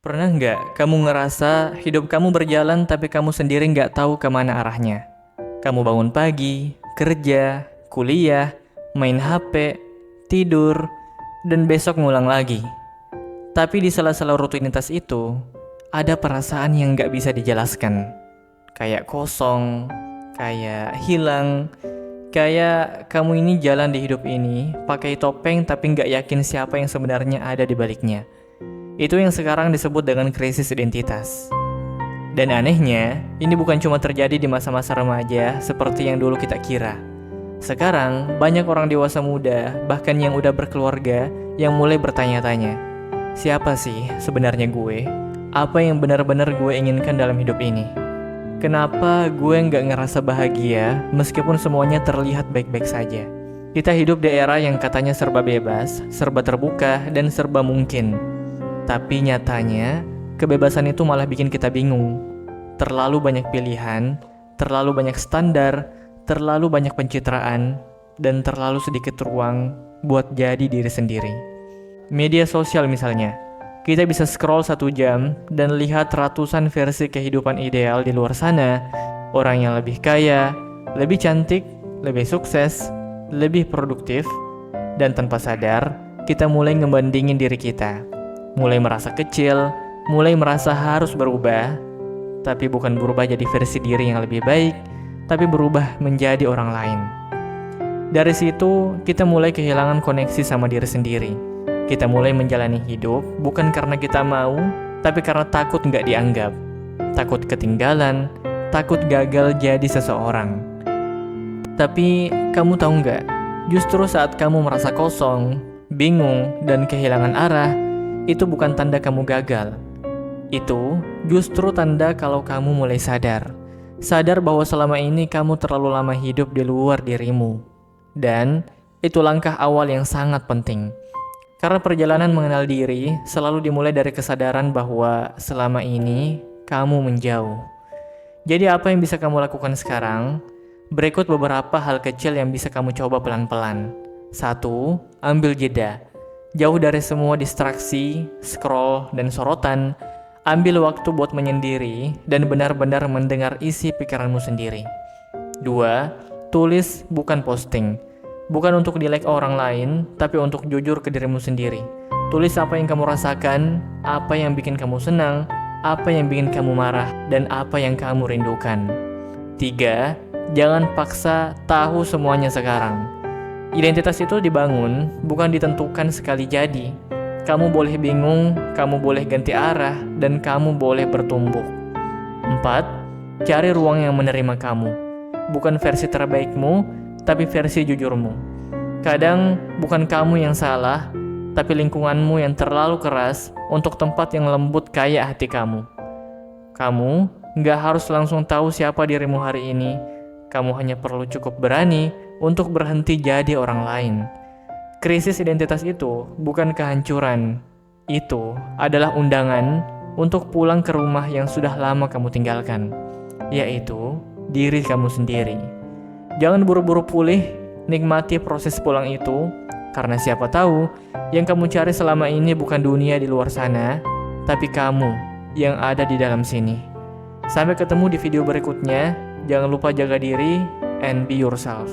Pernah nggak kamu ngerasa hidup kamu berjalan tapi kamu sendiri nggak tahu kemana arahnya? Kamu bangun pagi, kerja, kuliah, main HP, tidur, dan besok ngulang lagi. Tapi di sela-sela rutinitas itu, ada perasaan yang nggak bisa dijelaskan. Kayak kosong, kayak hilang, kayak kamu ini jalan di hidup ini pakai topeng tapi nggak yakin siapa yang sebenarnya ada di baliknya. Itu yang sekarang disebut dengan krisis identitas. Dan anehnya, ini bukan cuma terjadi di masa-masa remaja seperti yang dulu kita kira. Sekarang, banyak orang dewasa muda, bahkan yang udah berkeluarga, yang mulai bertanya-tanya, siapa sih sebenarnya gue? Apa yang benar-benar gue inginkan dalam hidup ini? Kenapa gue nggak ngerasa bahagia meskipun semuanya terlihat baik-baik saja? Kita hidup di era yang katanya serba bebas, serba terbuka, dan serba mungkin. Tapi nyatanya, kebebasan itu malah bikin kita bingung. Terlalu banyak pilihan, terlalu banyak standar, terlalu banyak pencitraan, dan terlalu sedikit ruang buat jadi diri sendiri. Media sosial misalnya, kita bisa scroll 1 jam dan lihat ratusan versi kehidupan ideal di luar sana. Orang yang lebih kaya, lebih cantik, lebih sukses, lebih produktif, dan tanpa sadar, kita mulai ngebandingin diri kita. Mulai merasa kecil, mulai merasa harus berubah, tapi bukan berubah jadi versi diri yang lebih baik, tapi berubah menjadi orang lain. Dari situ, kita mulai kehilangan koneksi sama diri sendiri. Kita mulai menjalani hidup bukan karena kita mau, tapi karena takut nggak dianggap, takut ketinggalan, takut gagal jadi seseorang. Tapi kamu tahu nggak, justru saat kamu merasa kosong, bingung, dan kehilangan arah, itu bukan tanda kamu gagal. Itu justru tanda kalau kamu mulai sadar. Sadar bahwa selama ini kamu terlalu lama hidup di luar dirimu. Dan itu langkah awal yang sangat penting. Karena perjalanan mengenal diri selalu dimulai dari kesadaran bahwa selama ini kamu menjauh. Jadi apa yang bisa kamu lakukan sekarang? Berikut beberapa hal kecil yang bisa kamu coba pelan-pelan. 1. Ambil jeda. Jauh dari semua distraksi, scroll, dan sorotan. Ambil waktu buat menyendiri dan benar-benar mendengar isi pikiranmu sendiri. 2. Tulis bukan posting. Bukan untuk di-like orang lain, tapi untuk jujur ke dirimu sendiri. Tulis apa yang kamu rasakan, apa yang bikin kamu senang, apa yang bikin kamu marah, dan apa yang kamu rindukan. 3. Jangan paksa tahu semuanya sekarang. Identitas itu dibangun, bukan ditentukan sekali jadi. Kamu boleh bingung, kamu boleh ganti arah, dan kamu boleh bertumbuh. 4. Cari ruang yang menerima kamu. Bukan versi terbaikmu, tapi versi jujurmu. Kadang bukan kamu yang salah, tapi lingkunganmu yang terlalu keras untuk tempat yang lembut kayak hati kamu. Kamu nggak harus langsung tahu siapa dirimu hari ini. Kamu hanya perlu cukup berani untuk berhenti jadi orang lain. Krisis identitas itu bukan kehancuran. Itu adalah undangan untuk pulang ke rumah yang sudah lama kamu tinggalkan, yaitu diri kamu sendiri. Jangan buru-buru pulih, nikmati proses pulang itu, karena siapa tahu yang kamu cari selama ini bukan dunia di luar sana, tapi kamu yang ada di dalam sini. Sampai ketemu di video berikutnya. Jangan lupa jaga diri and be yourself.